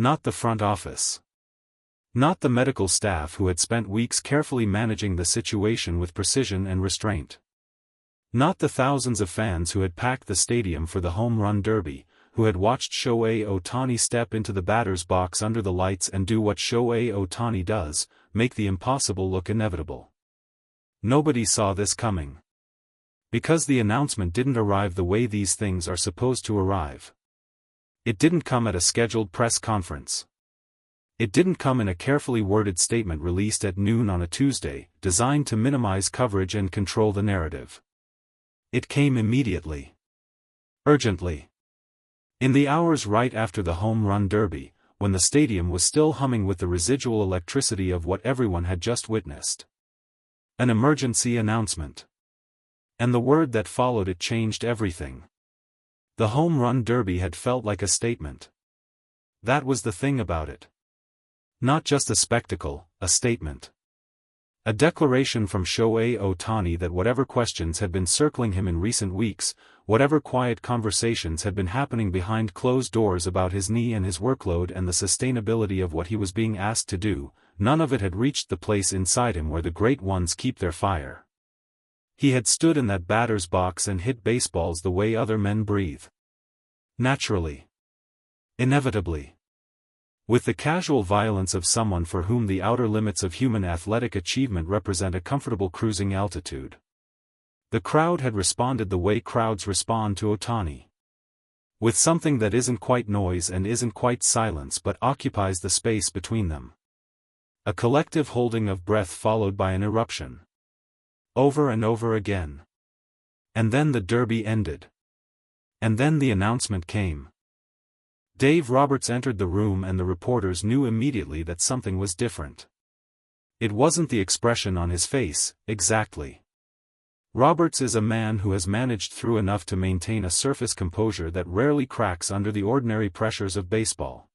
Not the front office. Not the medical staff who had spent weeks carefully managing the situation with precision and restraint. Not the thousands of fans who had packed the stadium for the home run derby, who had watched Shohei Ohtani step into the batter's box under the lights and do what Shohei Ohtani does, make the impossible look inevitable. Nobody saw this coming. Because the announcement didn't arrive the way these things are supposed to arrive. It didn't come at a scheduled press conference. It didn't come in a carefully worded statement released at noon on a Tuesday, designed to minimize coverage and control the narrative. It came immediately. Urgently. In the hours right after the home run derby, when the stadium was still humming with the residual electricity of what everyone had just witnessed. An emergency announcement. And the word that followed it changed everything. The home run derby had felt like a statement. That was the thing about it. Not just a spectacle, a statement. A declaration from Shohei Ohtani that whatever questions had been circling him in recent weeks, whatever quiet conversations had been happening behind closed doors about his knee and his workload and the sustainability of what he was being asked to do, none of it had reached the place inside him where the great ones keep their fire. He had stood in that batter's box and hit baseballs the way other men breathe. Naturally. Inevitably. With the casual violence of someone for whom the outer limits of human athletic achievement represent a comfortable cruising altitude. The crowd had responded the way crowds respond to Ohtani. With something that isn't quite noise and isn't quite silence but occupies the space between them. A collective holding of breath followed by an eruption. Over and over again. And then the derby ended. And then the announcement came. Dave Roberts entered the room and the reporters knew immediately that something was different. It wasn't the expression on his face, exactly. Roberts is a man who has managed through enough to maintain a surface composure that rarely cracks under the ordinary pressures of baseball.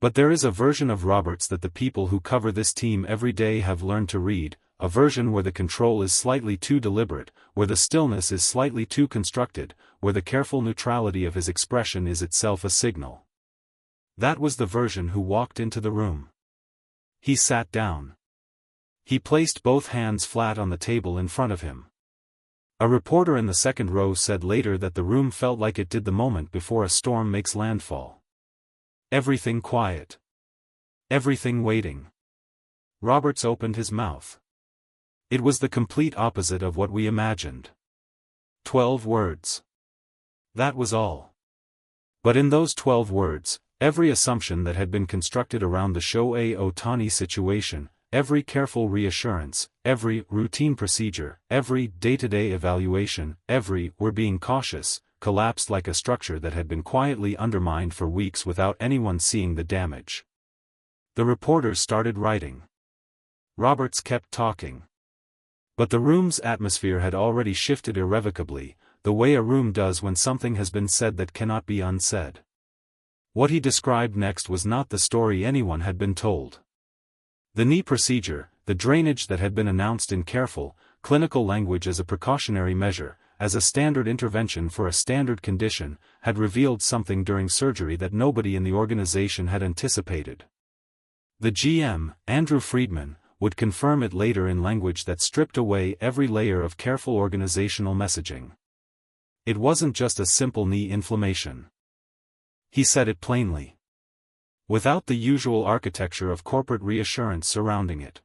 But there is a version of Roberts that the people who cover this team every day have learned to read, a version where the control is slightly too deliberate, where the stillness is slightly too constructed, where the careful neutrality of his expression is itself a signal. That was the version who walked into the room. He sat down. He placed both hands flat on the table in front of him. A reporter in the second row said later that the room felt like it did the moment before a storm makes landfall. Everything quiet. Everything waiting. Roberts opened his mouth. It was the complete opposite of what we imagined. 12 words. That was all. But in those 12 words, every assumption that had been constructed around the Shohei Ohtani situation, every careful reassurance, every routine procedure, every day-to-day evaluation, every "we're being cautious," collapsed like a structure that had been quietly undermined for weeks without anyone seeing the damage. The reporters started writing. Roberts kept talking. But the room's atmosphere had already shifted irrevocably, the way a room does when something has been said that cannot be unsaid. What he described next was not the story anyone had been told. The knee procedure, the drainage that had been announced in careful, clinical language as a precautionary measure, as a standard intervention for a standard condition, had revealed something during surgery that nobody in the organization had anticipated. The GM, Andrew Friedman, would confirm it later in language that stripped away every layer of careful organizational messaging. It wasn't just a simple knee inflammation. He said it plainly. Without the usual architecture of corporate reassurance surrounding it.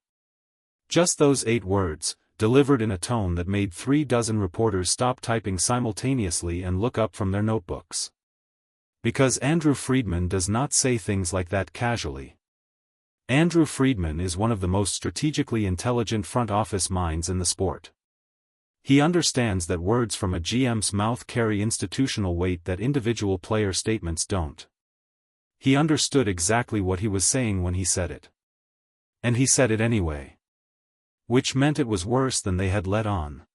Just those 8 words, delivered in a tone that made 36 reporters stop typing simultaneously and look up from their notebooks. Because Andrew Friedman does not say things like that casually. Andrew Friedman is one of the most strategically intelligent front office minds in the sport. He understands that words from a GM's mouth carry institutional weight that individual player statements don't. He understood exactly what he was saying when he said it. And he said it anyway. Which meant it was worse than they had let on.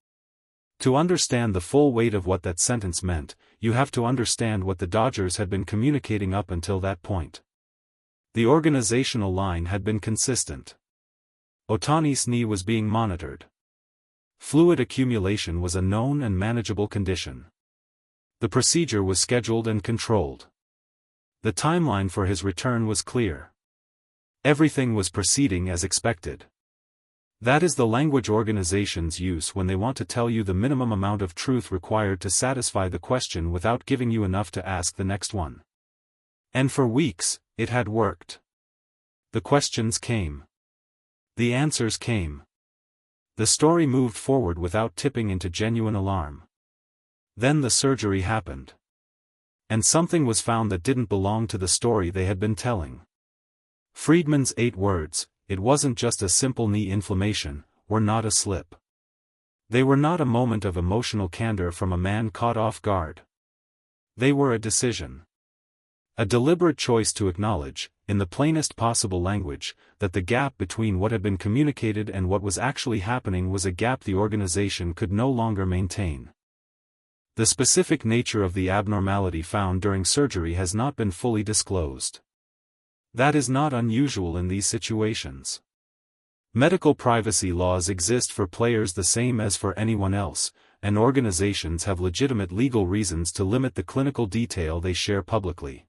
To understand the full weight of what that sentence meant, you have to understand what the Dodgers had been communicating up until that point. The organizational line had been consistent. Ohtani's knee was being monitored. Fluid accumulation was a known and manageable condition. The procedure was scheduled and controlled. The timeline for his return was clear. Everything was proceeding as expected. That is the language organizations use when they want to tell you the minimum amount of truth required to satisfy the question without giving you enough to ask the next one. And for weeks, it had worked. The questions came. The answers came. The story moved forward without tipping into genuine alarm. Then the surgery happened. And something was found that didn't belong to the story they had been telling. Friedman's 8 words, "It wasn't just a simple knee inflammation," were not a slip. They were not a moment of emotional candor from a man caught off guard. They were a decision. A deliberate choice to acknowledge, in the plainest possible language, that the gap between what had been communicated and what was actually happening was a gap the organization could no longer maintain. The specific nature of the abnormality found during surgery has not been fully disclosed. That is not unusual in these situations. Medical privacy laws exist for players the same as for anyone else, and organizations have legitimate legal reasons to limit the clinical detail they share publicly.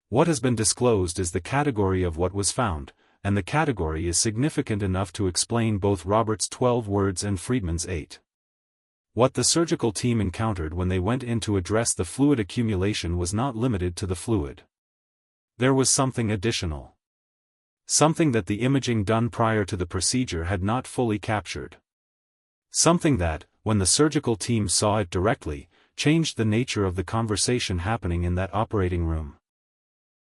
What has been disclosed is the category of what was found, and the category is significant enough to explain both Roberts' 12 words and Friedman's 8. What the surgical team encountered when they went in to address the fluid accumulation was not limited to the fluid. There was something additional. Something that the imaging done prior to the procedure had not fully captured. Something that, when the surgical team saw it directly, changed the nature of the conversation happening in that operating room.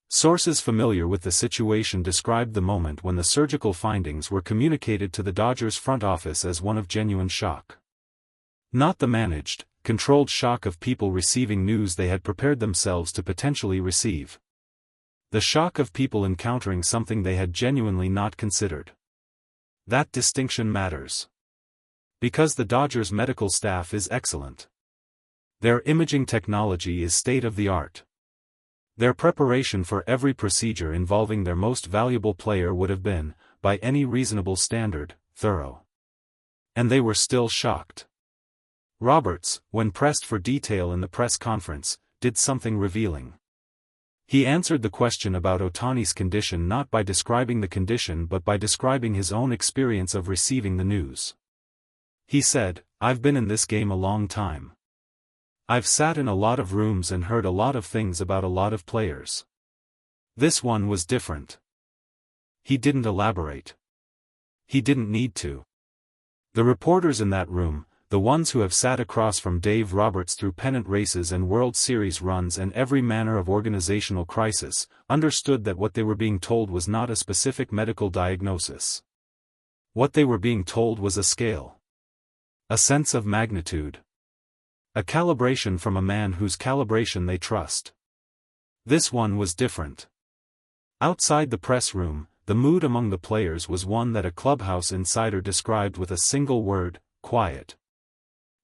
Sources familiar with the situation described the moment when the surgical findings were communicated to the Dodgers front office as one of genuine shock. Not the managed, controlled shock of people receiving news they had prepared themselves to potentially receive. The shock of people encountering something they had genuinely not considered. That distinction matters. Because the Dodgers' medical staff is excellent. Their imaging technology is state-of-the-art. Their preparation for every procedure involving their most valuable player would have been, by any reasonable standard, thorough. And they were still shocked. Roberts, when pressed for detail in the press conference, did something revealing. He answered the question about Ohtani's condition not by describing the condition but by describing his own experience of receiving the news. He said, "I've been in this game a long time. I've sat in a lot of rooms and heard a lot of things about a lot of players. This one was different." He didn't elaborate. He didn't need to. The reporters in that room, the ones who have sat across from Dave Roberts through pennant races and World Series runs and every manner of organizational crisis, understood that what they were being told was not a specific medical diagnosis. What they were being told was a scale. A sense of magnitude. A calibration from a man whose calibration they trust. This one was different. Outside the press room, the mood among the players was one that a clubhouse insider described with a single word: quiet.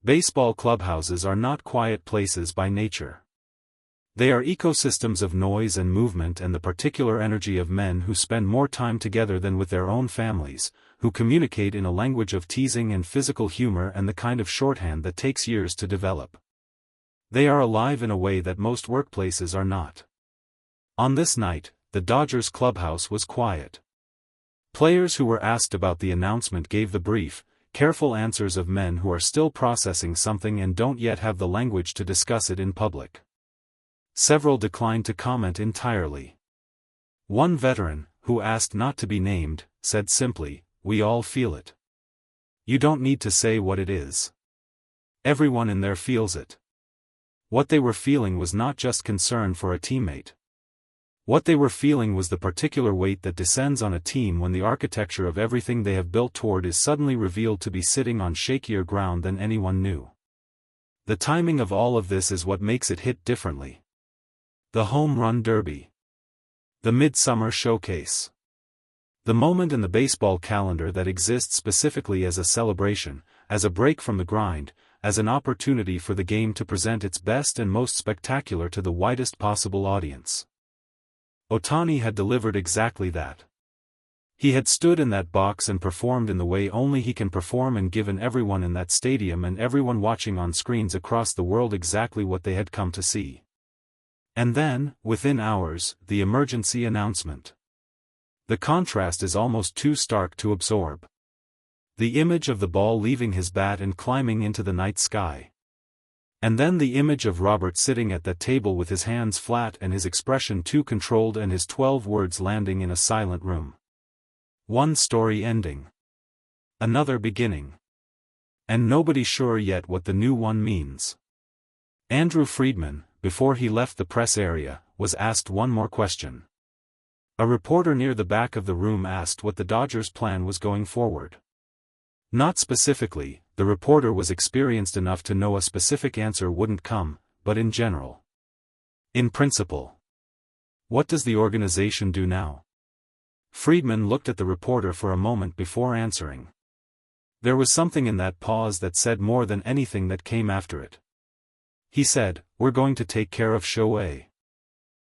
Baseball clubhouses are not quiet places by nature. They are ecosystems of noise and movement and the particular energy of men who spend more time together than with their own families, who communicate in a language of teasing and physical humor and the kind of shorthand that takes years to develop. They are alive in a way that most workplaces are not. On this night, the Dodgers clubhouse was quiet. Players who were asked about the announcement gave the brief, careful answers of men who are still processing something and don't yet have the language to discuss it in public. Several declined to comment entirely. One veteran, who asked not to be named, said simply, "We all feel it. You don't need to say what it is. Everyone in there feels it." What they were feeling was not just concern for a teammate. What they were feeling was the particular weight that descends on a team when the architecture of everything they have built toward is suddenly revealed to be sitting on shakier ground than anyone knew. The timing of all of this is what makes it hit differently. The home run derby. The midsummer showcase. The moment in the baseball calendar that exists specifically as a celebration, as a break from the grind, as an opportunity for the game to present its best and most spectacular to the widest possible audience. Ohtani had delivered exactly that. He had stood in that box and performed in the way only he can perform and given everyone in that stadium and everyone watching on screens across the world exactly what they had come to see. And then, within hours, the emergency announcement. The contrast is almost too stark to absorb. The image of the ball leaving his bat and climbing into the night sky. And then the image of Robert sitting at that table with his hands flat and his expression too controlled and his 12 words landing in a silent room. One story ending. Another beginning. And nobody sure yet what the new one means. Andrew Friedman, before he left the press area, was asked one more question. A reporter near the back of the room asked what the Dodgers' plan was going forward. Not specifically, the reporter was experienced enough to know a specific answer wouldn't come, but in general. In principle. What does the organization do now? Friedman looked at the reporter for a moment before answering. There was something in that pause that said more than anything that came after it. He said, "We're going to take care of Shohei.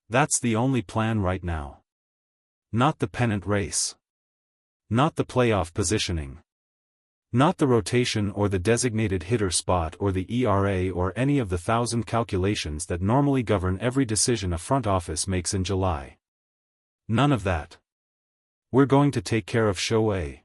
That's the only plan right now. Not the pennant race. Not the playoff positioning. Not the rotation or the designated hitter spot or the ERA or any of the 1,000 calculations that normally govern every decision a front office makes in July. None of that. We're going to take care of Shohei."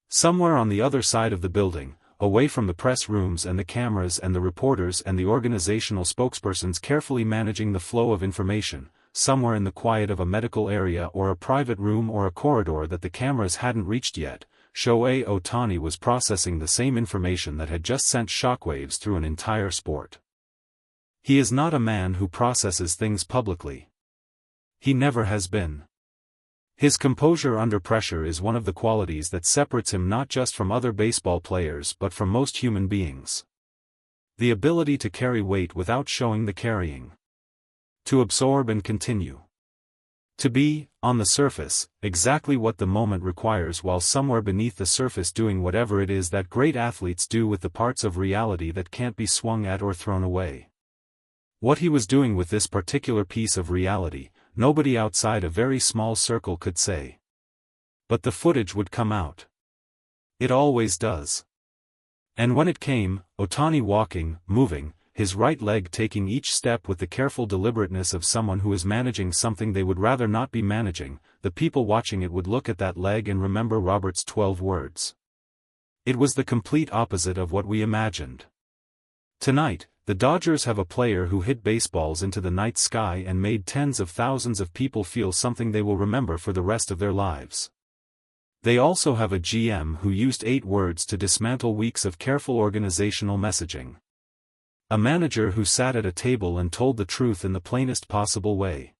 Somewhere on the other side of the building, away from the press rooms and the cameras and the reporters and the organizational spokespersons carefully managing the flow of information, somewhere in the quiet of a medical area or a private room or a corridor that the cameras hadn't reached yet, Shohei Ohtani was processing the same information that had just sent shockwaves through an entire sport. He is not a man who processes things publicly. He never has been. His composure under pressure is one of the qualities that separates him not just from other baseball players but from most human beings. The ability to carry weight without showing the carrying. To absorb and continue. To be, on the surface, exactly what the moment requires while somewhere beneath the surface doing whatever it is that great athletes do with the parts of reality that can't be swung at or thrown away. What he was doing with this particular piece of reality, nobody outside a very small circle could say. But the footage would come out. It always does. And when it came, Ohtani walking, moving, his right leg taking each step with the careful deliberateness of someone who is managing something they would rather not be managing, the people watching it would look at that leg and remember Robert's 12 words. It was the complete opposite of what we imagined. Tonight, the Dodgers have a player who hit baseballs into the night sky and made tens of thousands of people feel something they will remember for the rest of their lives. They also have a GM who used 8 words to dismantle weeks of careful organizational messaging. A manager who sat at a table and told the truth in the plainest possible way.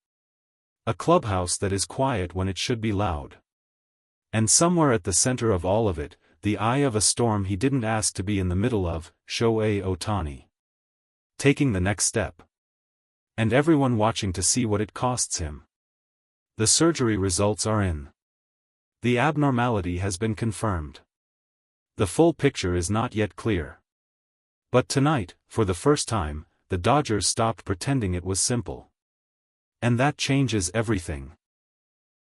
A clubhouse that is quiet when it should be loud. And somewhere at the center of all of it, the eye of a storm he didn't ask to be in the middle of, Shohei Ohtani. Taking the next step. And everyone watching to see what it costs him. The surgery results are in. The abnormality has been confirmed. The full picture is not yet clear. But tonight, for the first time, the Dodgers stopped pretending it was simple. And that changes everything.